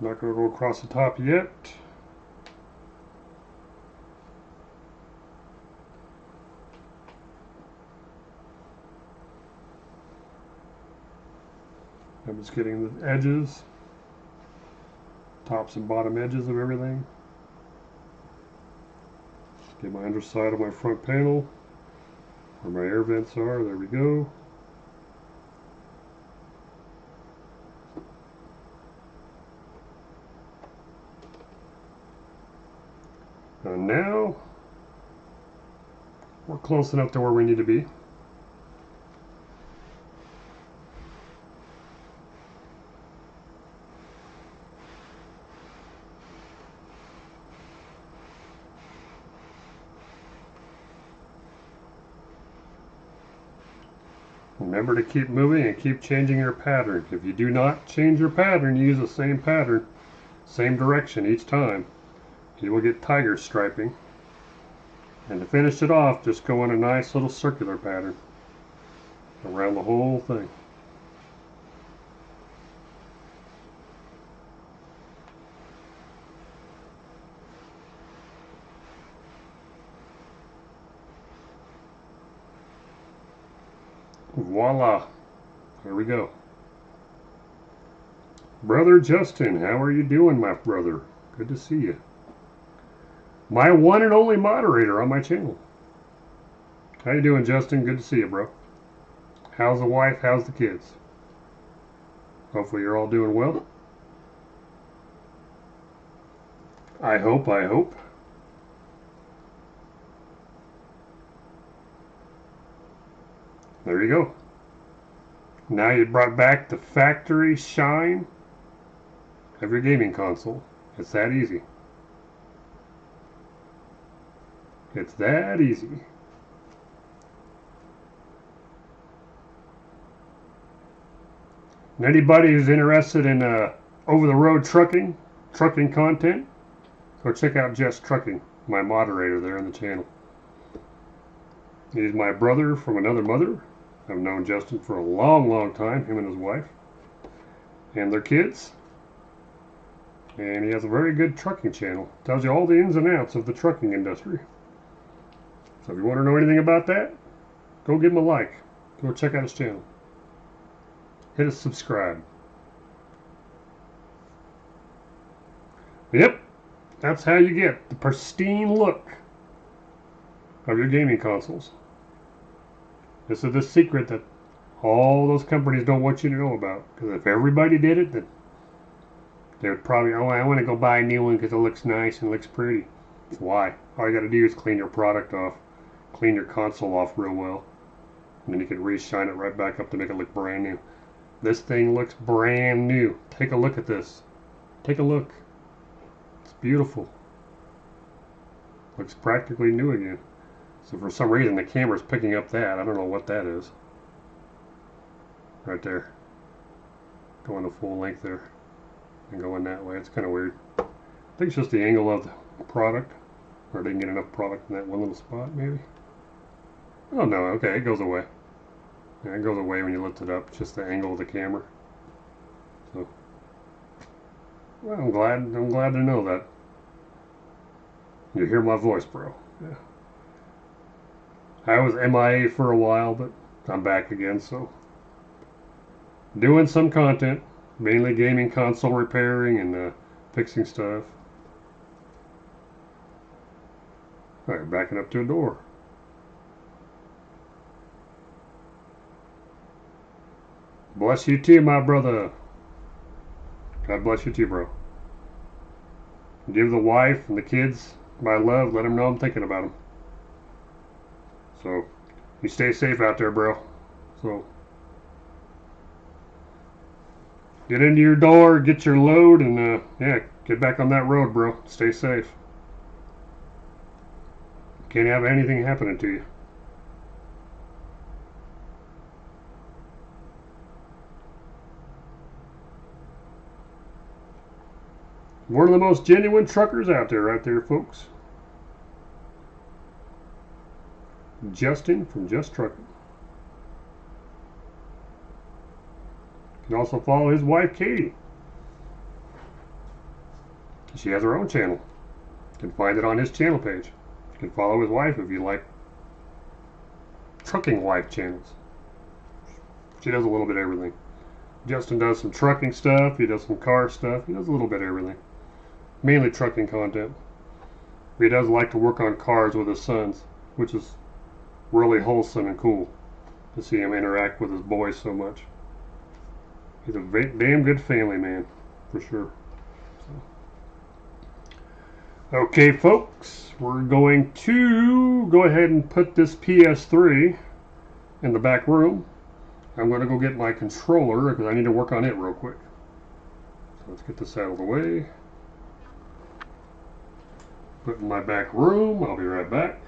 Not going to go across the top yet. I'm just getting the edges, tops and bottom edges of everything. Get my underside of my front panel where my air vents are. There we go. And now we're close enough to where we need to be. Remember to keep moving and keep changing your pattern. If you do not change your pattern, you use the same pattern, same direction each time, you will get tiger striping. And to finish it off, just go in a nice little circular pattern around the whole thing. Voila, there we go. Brother Justin, how are you doing, my brother? Good to see you. My one and only moderator on my channel. How you doing, Justin? Good to see you, bro. How's the wife? How's the kids? Hopefully you're all doing well. I hope. There you go. Now you brought back the factory shine of your gaming console. It's that easy. It's that easy. And anybody who's interested in over-the-road trucking content, go check out Jess Trucking, my moderator there on the channel. He's my brother from another mother. I've known Justin for a long, long time, him and his wife, and their kids. And he has a very good trucking channel. Tells you all the ins and outs of the trucking industry. So if you want to know anything about that, go give him a like. Go check out his channel. Hit us subscribe. Yep, that's how you get the pristine look of your gaming consoles. This is the secret that all those companies don't want you to know about. Because if everybody did it, then they would probably, oh, I want to go buy a new one because it looks nice and looks pretty. Why? All you got to do is clean your product off. clean your console off real well. And then you can re-shine it right back up to make it look brand new. This thing looks brand new. Take a look at this. Take a look. It's beautiful. Looks practically new again. So for some reason the camera's picking up that. I don't know what that is. Right there. Going to full length there. And going that way. It's kind of weird. I think it's just the angle of the product. Or I didn't get enough product in that one little spot maybe. Oh no, okay, it goes away. Yeah, it goes away when you lift it up. It's just the angle of the camera. So, well, I'm glad to know that. You hear my voice, bro. Yeah. I was MIA for a while, but I'm back again. So, doing some content, mainly gaming console repairing and fixing stuff. All right, backing up to a door. Bless you too, my brother. God bless you too, bro. Give the wife and the kids my love. Let them know I'm thinking about them. So, you stay safe out there, bro. So, get into your door, get your load, and yeah, get back on that road, bro. Stay safe. Can't have anything happening to you. One of the most genuine truckers out there, right there, folks. Justin from Just Trucking. You can also follow his wife, Katie. She has her own channel. You can find it on his channel page. You can follow his wife if you like trucking wife channels. She does a little bit of everything. Justin does some trucking stuff. He does some car stuff. He does a little bit of everything. Mainly trucking content. He does like to work on cars with his sons, which is really wholesome and cool to see him interact with his boys so much. He's a damn good family man, for sure. So. Okay, folks, we're going to go ahead and put this PS3 in the back room. I'm going to go get my controller because I need to work on it real quick. So let's get this out of the way. Put in my back room. I'll be right back.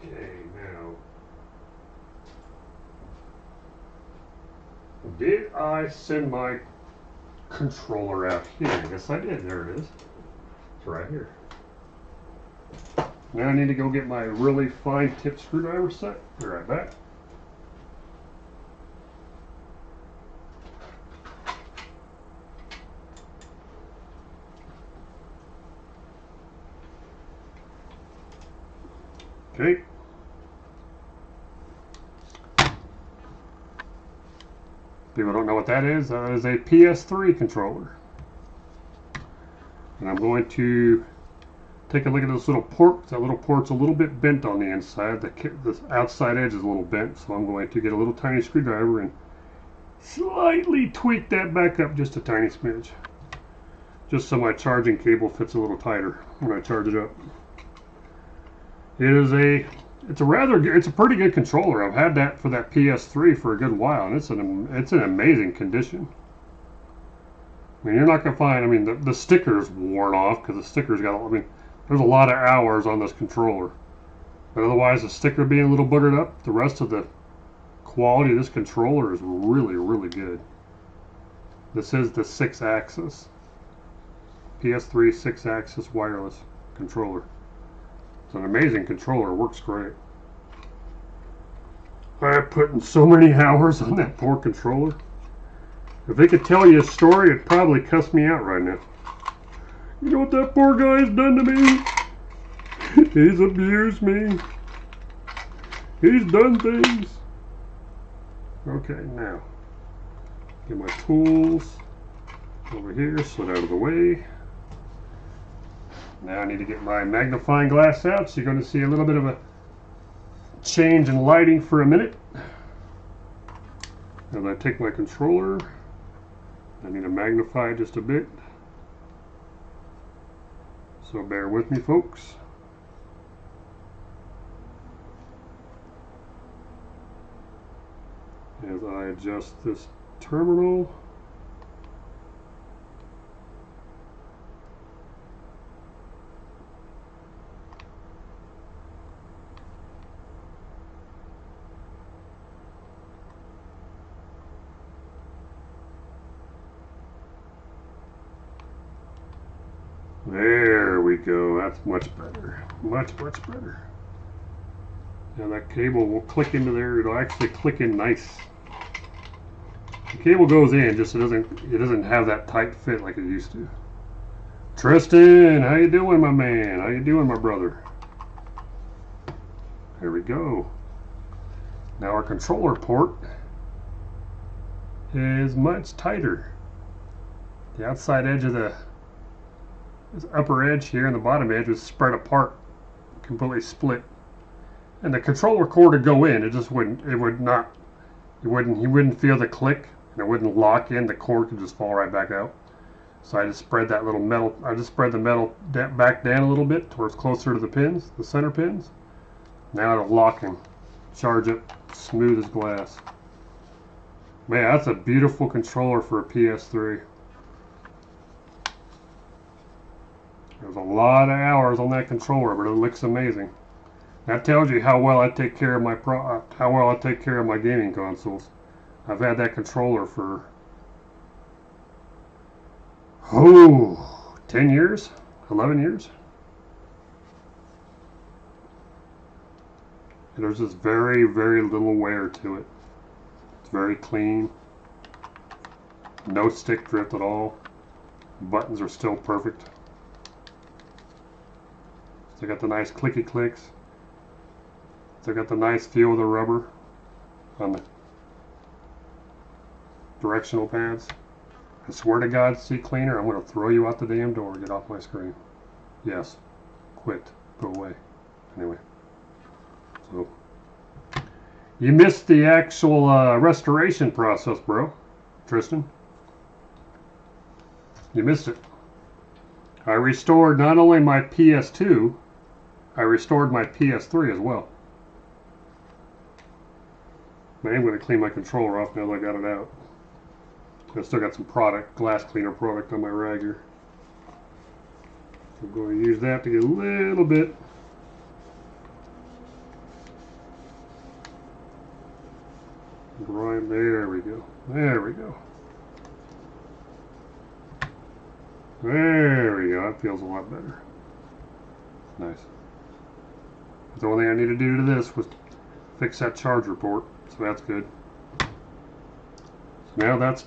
Okay, now, did I send my controller out here? Yes, I did. There it is. It's right here. Now I need to go get my really fine tip screwdriver set. Be right back. Okay. People don't know what that is. That is a PS3 controller. And I'm going to take a look at this little port. That little port's a little bit bent on the inside. The outside edge is a little bent. So I'm going to get a little tiny screwdriver and slightly tweak that back up just a tiny smidge. Just so my charging cable fits a little tighter when I charge it up. It's a pretty good controller. I've had that for that PS3 for a good while, and it's an amazing condition. I mean, you're not gonna find. I mean, the sticker's worn off because the sticker's got. I mean, there's a lot of hours on this controller, but otherwise, the sticker being a little buggered up, the rest of the quality of this controller is really, really good. This is the 6-axis PS3 6-axis wireless controller. It's an amazing controller. It works great. I put in so many hours on that poor controller. If they could tell you a story, it'd probably cuss me out right now. You know what that poor guy's done to me? He's abused me. He's done things. Okay, now get my tools. Over here, slid out of the way. Now I need to get my magnifying glass out, so you're going to see a little bit of a change in lighting for a minute. As I take my controller, I need to magnify just a bit. So bear with me, folks. As I adjust this terminal. There we go. That's much better. Much better. Now that cable will click into there. It'll actually click in nice. The cable goes in, just it doesn't have that tight fit like it used to. Tristan, how you doing, my man? How you doing, my brother? There we go. Now our controller port is much tighter. The outside edge of this upper edge here and the bottom edge was spread apart, completely split. And the controller cord would go in, you wouldn't feel the click, and it wouldn't lock in, the cord could just fall right back out. So I just spread the metal back down a little bit towards closer to the pins, the center pins. Now it'll lock and charge it smooth as glass. Man, that's a beautiful controller for a PS3. There's a lot of hours on that controller, but it looks amazing. That tells you how well I take care of my gaming consoles. I've had that controller for 10 years, 11 years. And there's just very, very little wear to it. It's very clean. No stick drift at all. Buttons are still perfect. They got the nice clicky clicks. They got the nice feel of the rubber on the directional pads. I swear to God, seat cleaner, I'm going to throw you out the damn door. Get off my screen. Yes. Quit. Go away. Anyway. So, you missed the actual restoration process, bro. Tristan. You missed it. I restored not only my PS2, I restored my PS3 as well. I am going to clean my controller off now that I got it out. I still got some glass cleaner product on my rag here. I'm going to use that to get a little bit. Right, there we go. There we go. There we go. That feels a lot better. Nice. The only thing I need to do to this was fix that charger port, so that's good. So now that's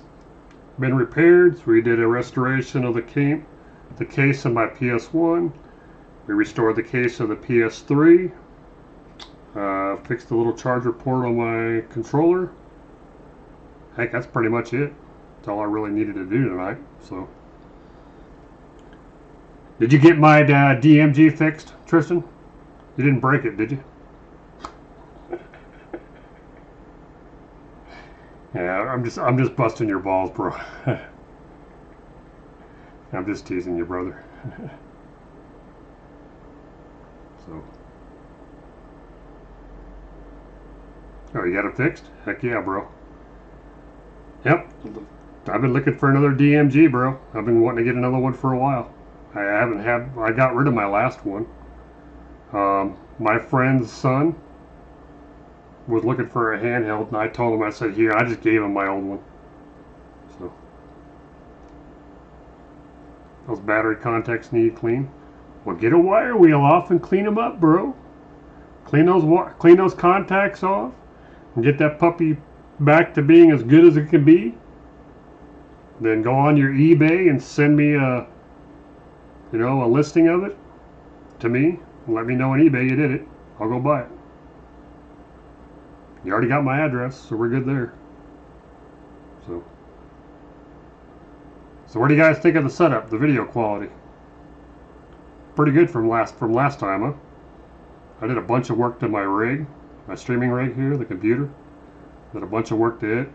been repaired. So we did a restoration of the case of my PS1. We restored the case of the PS3. Fixed the little charger port on my controller. Heck, that's pretty much it. That's all I really needed to do tonight. So, did you get my DMG fixed, Tristan? You didn't break it, did you? Yeah, I'm just busting your balls, bro. I'm just teasing you, brother. So, oh, you got it fixed? Heck yeah, bro. Yep, I've been looking for another DMG, bro. I've been wanting to get another one for a while. I got rid of my last one. My friend's son was looking for a handheld, and I told him, I said, here, I just gave him my old one. So, those battery contacts need clean. Well, get a wire wheel off and clean them up, bro. Clean those contacts off, and get that puppy back to being as good as it can be. Then go on your eBay and send me a listing of it to me. And let me know on eBay you did it. I'll go buy it. You already got my address, so we're good there. So So what do you guys think of the setup, the video quality? Pretty good from last time, huh? I did a bunch of work to my rig, my streaming rig here, the computer. Did a bunch of work to it.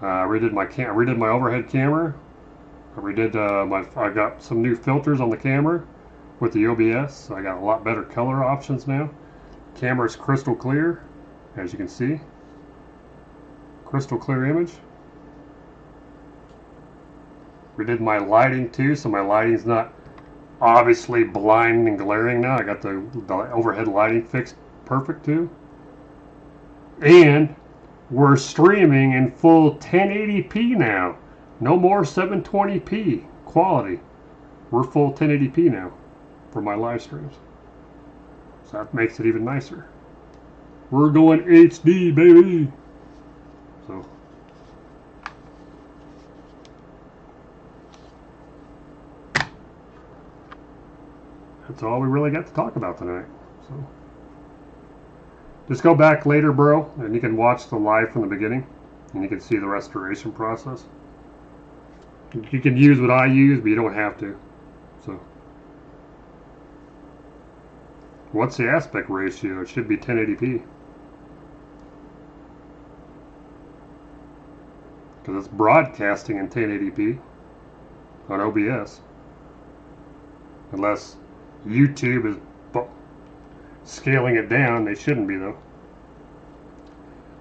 Redid my overhead camera. I got some new filters on the camera with the OBS. So I got a lot better color options now. Camera's crystal clear, as you can see. Crystal clear image. Redid my lighting too, so my lighting's not obviously blind and glaring now. I got the overhead lighting fixed perfect too. And we're streaming in full 1080p now. No more 720p quality. We're full 1080p now for my live streams. So that makes it even nicer. We're going HD, baby. So that's all we really got to talk about tonight. So just go back later, bro, and you can watch the live from the beginning, and you can see the restoration process. You can use what I use, but you don't have to. So what's the aspect ratio? It should be 1080p. Because it's broadcasting in 1080p on OBS. Unless YouTube is scaling it down. They shouldn't be, though.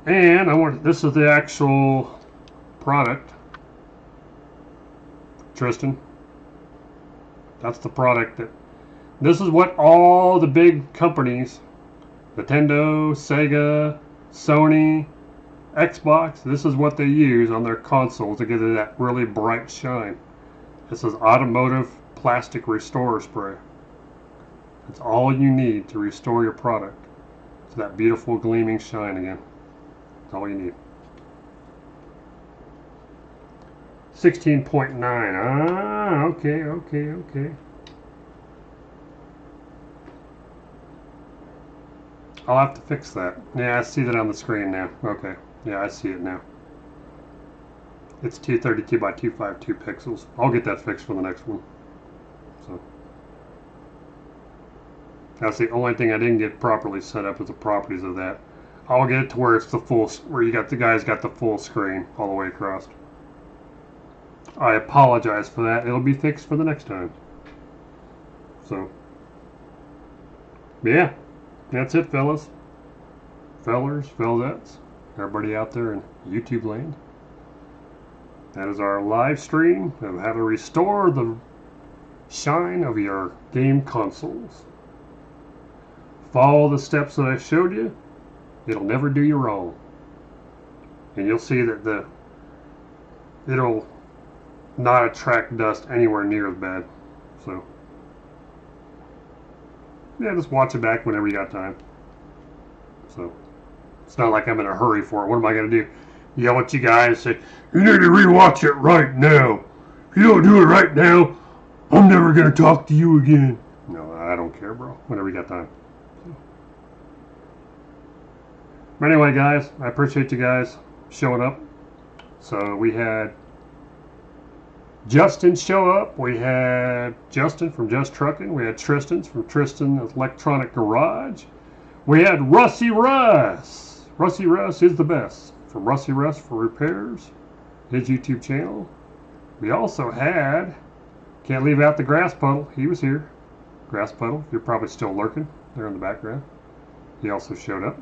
And this is the actual product. Tristan. That's the product this is what all the big companies, Nintendo, Sega, Sony, Xbox, this is what they use on their consoles to get it that really bright shine. This is automotive plastic restorer spray. That's all you need to restore your product to that beautiful gleaming shine again. That's all you need. 16.9. Ah, okay. I'll have to fix that. Yeah, I see that on the screen now. Okay. Yeah, I see it now. It's 232 by 252 pixels. I'll get that fixed for the next one. So that's the only thing I didn't get properly set up is the properties of that. I'll get it to where it's the full, where the guys got the full screen all the way across. I apologize for that. It'll be fixed for the next time. So yeah, that's it, fellas, fellers, fellettes, everybody out there in YouTube land. That is our live stream of how to restore the shine of your game consoles. Follow the steps that I showed you. It'll never do you wrong. And you'll see that it'll not attract dust anywhere near as bad. So yeah, just watch it back whenever you got time. So it's not like I'm in a hurry for it. What am I going to do? Yell at you guys, say, you need to rewatch it right now. If you don't do it right now, I'm never going to talk to you again. No, I don't care, bro. Whenever you got time. But anyway, guys, I appreciate you guys showing up. So we had Justin show up. We had Justin from Just Trucking. We had Tristan from Tristan's Electronic Garage. We had Rusty Russ. Rusty Russ is the best. From Rusty Russ for Repairs, his YouTube channel. We also had, can't leave out the Grass Puddle. He was here. Grass Puddle, you're probably still lurking there in the background. He also showed up.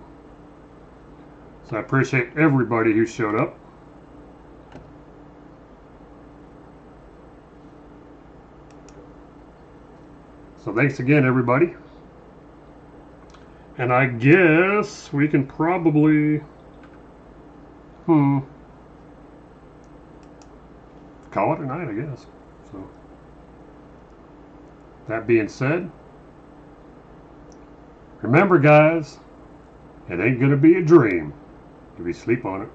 So I appreciate everybody who showed up. So thanks again, everybody. And I guess we can probably call it a night, I guess. So that being said, remember, guys, it ain't gonna be a dream if you sleep on it.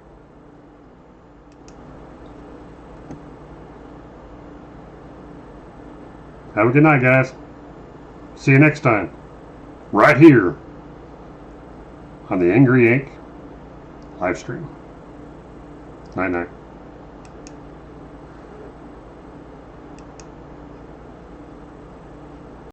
Have a good night, guys. See you next time, right here on the Angry Ink live stream. Night night.